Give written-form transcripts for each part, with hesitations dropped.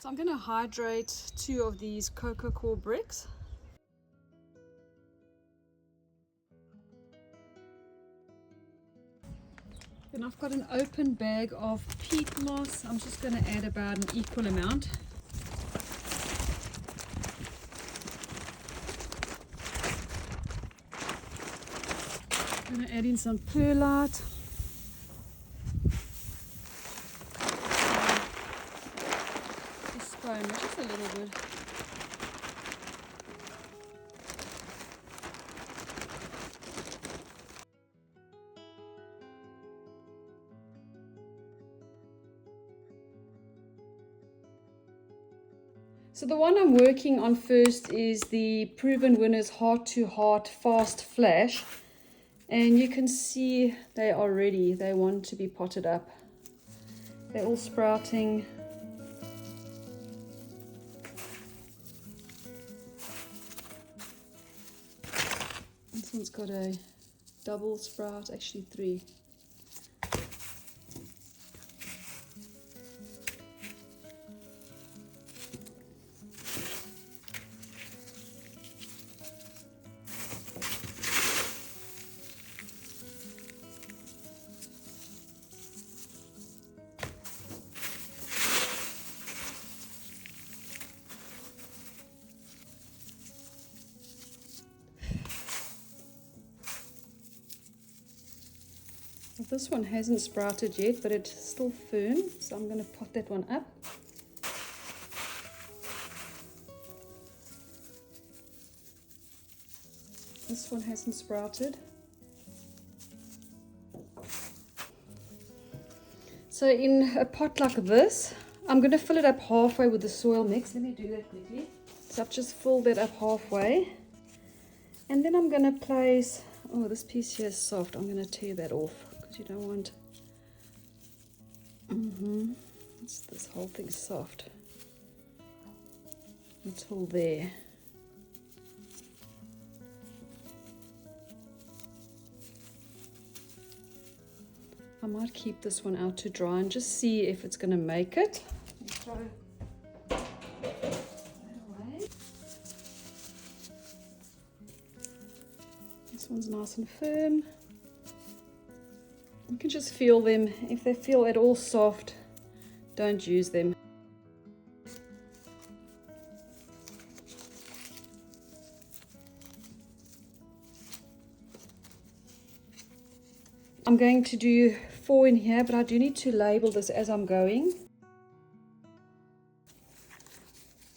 So I'm going to hydrate 2 of these cocoa coir bricks. Then I've got an open bag of peat moss. I'm just going to add about an equal amount. I'm going to add in some perlite. Just spoon, just a little bit. So the one I'm working on first is the Proven Winners Heart to Heart Fast Flash. And you can see they are ready. They want to be potted up. They're all sprouting. This one's got a double sprout, actually 3. This one hasn't sprouted yet, but it's still firm, so I'm going to pot that one up. This one hasn't sprouted. So in a pot like this, I'm going to fill it up halfway with the soil mix. Let me do that quickly. So I've just filled it up halfway. And then I'm going to place, oh, this piece here is soft. I'm going to tear that off. You don't want this whole thing soft until there. I might keep this one out to dry and just see if it's going to make it. Throw that away. This one's nice and firm. You can just feel them. If they feel at all soft, don't use them. I'm going to do 4 in here, but I do need to label this as I'm going.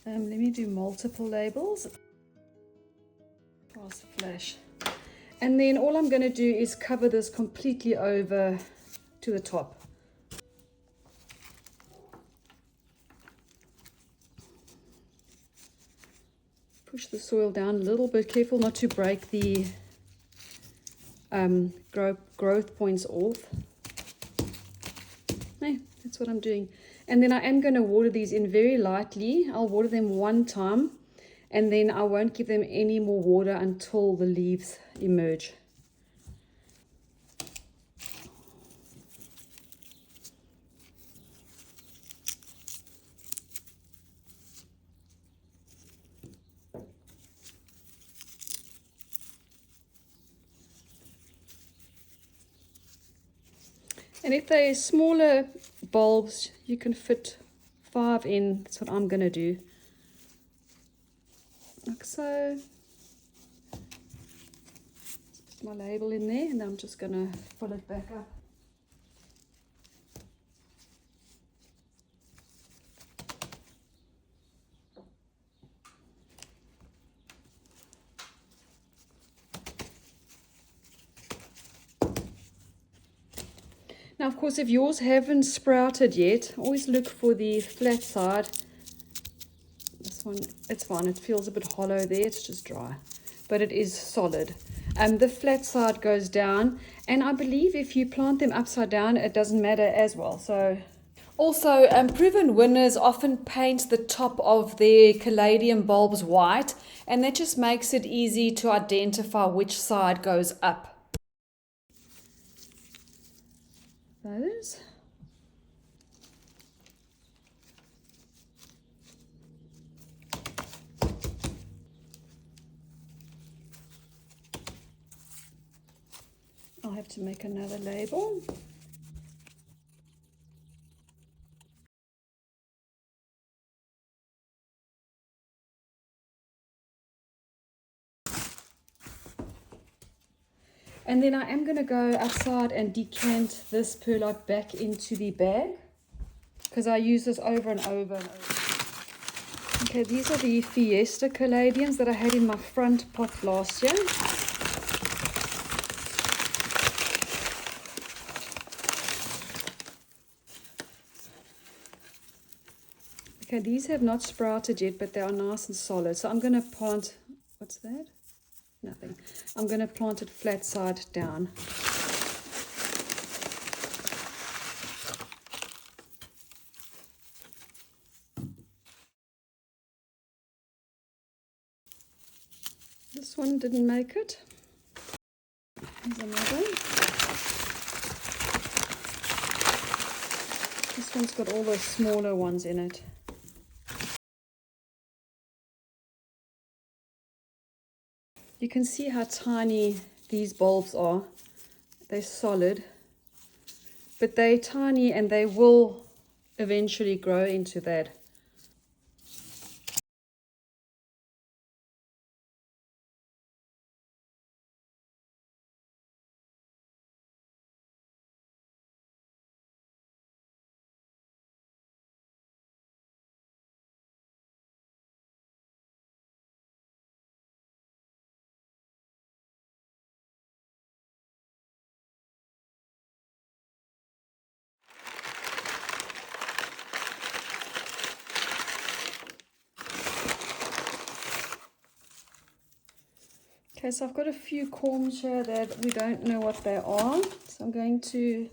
Let me do multiple labels. Fast flash. And then all I'm going to do is cover this completely over to the top. Push the soil down a little bit. Careful not to break the growth points off. No, that's what I'm doing. And then I am going to water these in very lightly. I'll water them 1 time. And then I won't give them any more water until the leaves emerge. And if they're smaller bulbs, you can fit 5 in. That's what I'm going to do. Like so. Put my label in there, and I'm just going to fill it back up. Now, of course, if yours haven't sprouted yet, always look for the flat side. This one, it's fine. It feels a bit hollow there. It's just dry, but it is solid. The flat side goes down, and I believe if you plant them upside down, it doesn't matter as well. So, also, Proven Winners often paint the top of their Caladium bulbs white, and that just makes it easy to identify which side goes up. Those. to make another label. And then I am going to go outside and decant this perlite back into the bag, because I use this over and over and over. Okay, these are the Fiesta Caladiums that I had in my front pot last year. Okay, these have not sprouted yet, but they are nice and solid. So I'm going to plant, what's that? Nothing. I'm going to plant it flat side down. This one didn't make it. Here's another. This one's got all the smaller ones in it. You can see how tiny these bulbs are. They're solid, but they're tiny and they will eventually grow into that. Okay, so I've got a few corms here that we don't know what they are. So I'm going to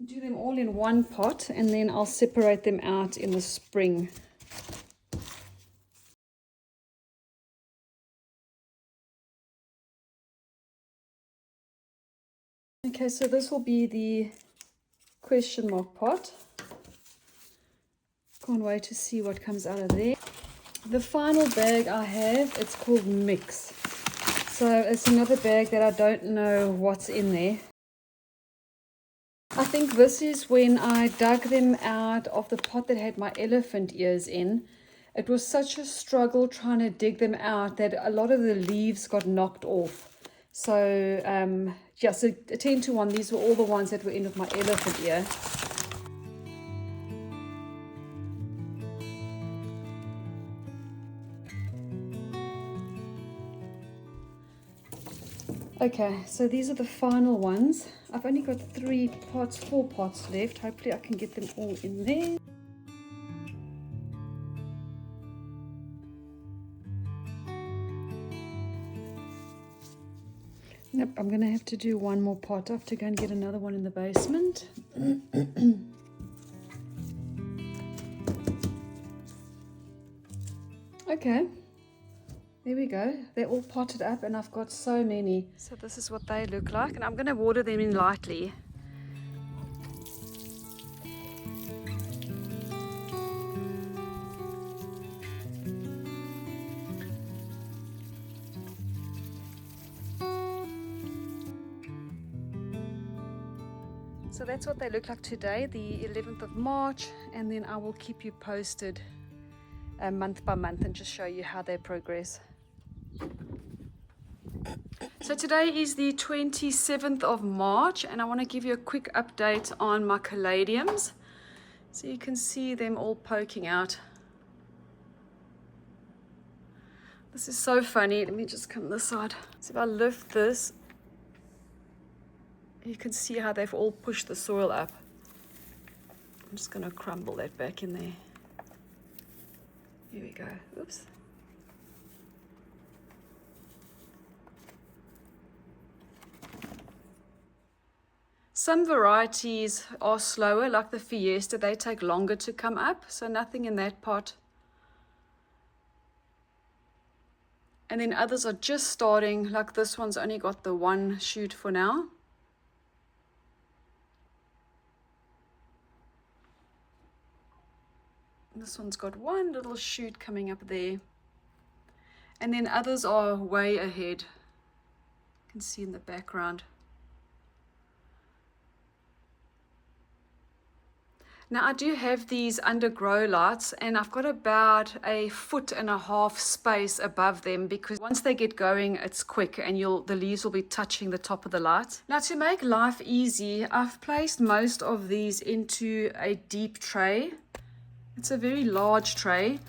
do them all in one pot and then I'll separate them out in the spring. Okay, so this will be the question mark pot. Can't wait to see what comes out of there. The final bag I have, it's called Mix. So it's another bag that I don't know what's in there. I think this is when I dug them out of the pot that had my elephant ears in. It was such a struggle trying to dig them out that a lot of the leaves got knocked off. So yeah, so 10 to 1, these were all the ones that were in with my elephant ear. Okay, so these are the final ones. I've only got 4 pots left. Hopefully I can get them all in there. Nope, I'm going to have to do one more pot. I have to go and get another one in the basement. Okay, there we go. They're all potted up and I've got so many. So this is what they look like, and I'm going to water them in lightly. So that's what they look like today, the 11th of March, and then I will keep you posted month by month and just show you how they progress. So today is the 27th of March and I want to give you a quick update on my Caladiums. So you can see them all poking out. This is so funny. Let me just come this side. So if I lift this, you can see how they've all pushed the soil up. I'm just going to crumble that back in there. Here we go. Oops. Some varieties are slower, like the Fiesta. They take longer to come up, so nothing in that pot. And then others are just starting, like this one's only got the one shoot for now. This one's got one little shoot coming up there. And then others are way ahead. You can see in the background. Now I do have these under grow lights, and I've got about 1.5 foot space above them, because once they get going it's quick and the leaves will be touching the top of the light. Now, to make life easy, I've placed most of these into a deep tray. It's a very large tray,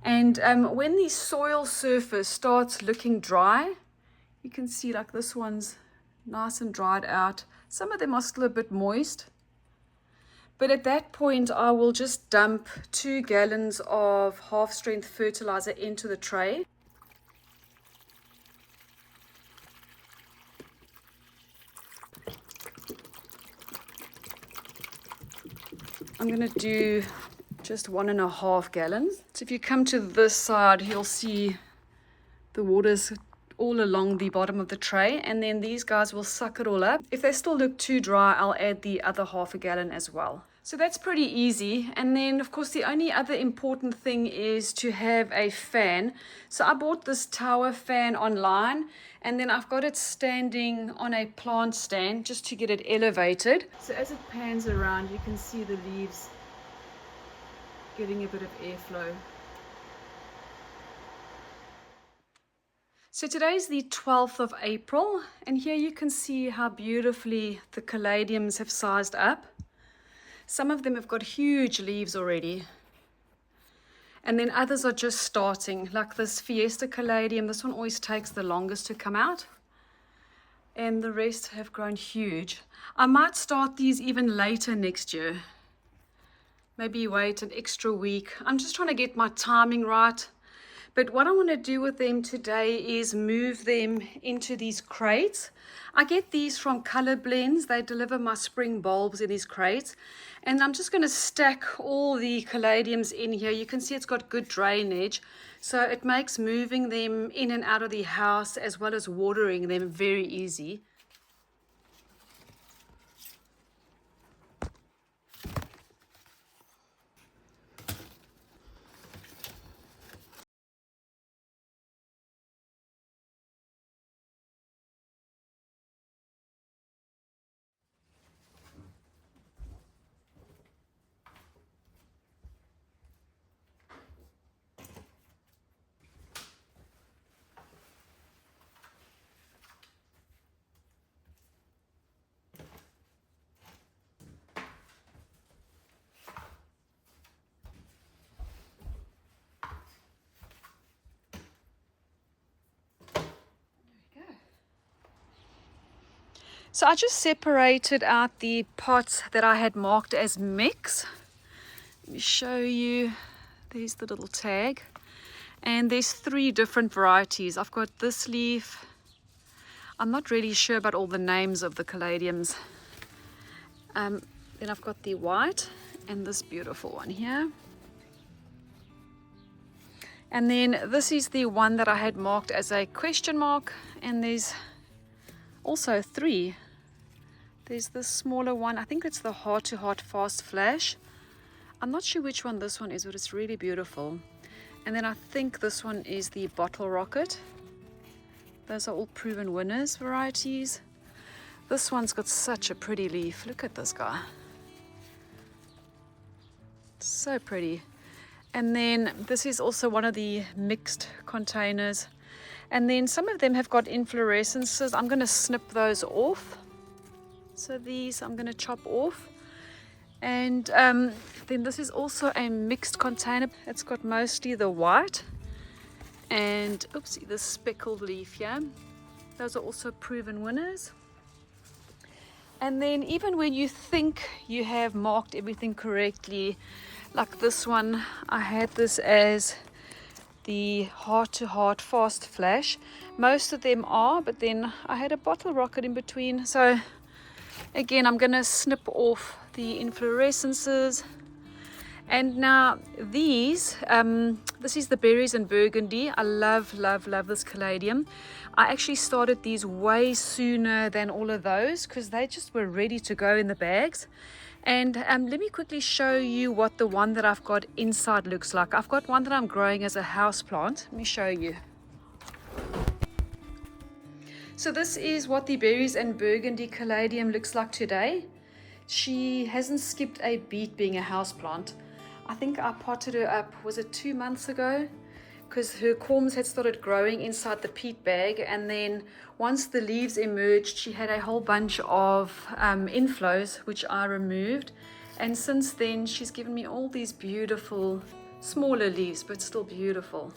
and when the soil surface starts looking dry, you can see like this one's nice and dried out. Some of them are still a bit moist. But at that point, I will just dump 2 gallons of half-strength fertilizer into the tray. I'm going to do just 1.5 gallons. So if you come to this side, you'll see the water's all along the bottom of the tray, and then these guys will suck it all up. If they still look too dry, I'll add the other 1/2 gallon as well. So that's pretty easy. And then of course the only other important thing is to have a fan. So I bought this tower fan online, and then I've got it standing on a plant stand just to get it elevated. So as it pans around, you can see the leaves getting a bit of airflow. So today's the 12th of April, and here you can see how beautifully the caladiums have sized up. Some of them have got huge leaves already, and then others are just starting, like this Fiesta Caladium. This one always takes the longest to come out, and the rest have grown huge. I might start these even later next year, maybe wait an extra week. I'm just trying to get my timing right. But what I want to do with them today is move them into these crates. I get these from Color Blends. They deliver my spring bulbs in these crates. And I'm just going to stack all the caladiums in here. You can see it's got good drainage. So it makes moving them in and out of the house as well as watering them very easy. So I just separated out the pots that I had marked as mix. Let me show you. There's the little tag. And there's 3 different varieties. I've got this leaf. I'm not really sure about all the names of the caladiums. Then I've got the white and this beautiful one here. And then this is the one that I had marked as a question mark. And there's also 3. There's this smaller one. I think it's the Heart to Heart Fast Flash. I'm not sure which one this one is, but it's really beautiful. And then I think this one is the Bottle Rocket. Those are all proven winners varieties. This one's got such a pretty leaf. Look at this guy. So pretty. And then this is also one of the mixed containers. And then some of them have got inflorescences. I'm going to snip those off. So these I'm going to chop off. And then this is also a mixed container. It's got mostly the white and, oopsie, the speckled leaf here. Those are also proven winners. And then even when you think you have marked everything correctly, like this one, I had this as the Heart to Heart Fast Flash. Most of them are, but then I had a Bottle Rocket in between. So again, I'm going to snip off the inflorescences. And now these, this is the Berries and Burgundy. I love, love, love this caladium. I actually started these way sooner than all of those because they just were ready to go in the bags. And let me quickly show you what the one that I've got inside looks like. I've got one that I'm growing as a house plant. Let me show you. So this is what the berries and burgundy caladium looks like today. She hasn't skipped a beat being a houseplant. I think I potted her up, was it 2 months ago? Because her corms had started growing inside the peat bag, and then once the leaves emerged, she had a whole bunch of inflows, which I removed. And since then, she's given me all these beautiful, smaller leaves, but still beautiful.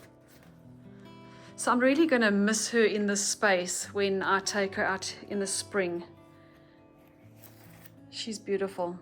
So I'm really going to miss her in this space when I take her out in the spring. She's beautiful.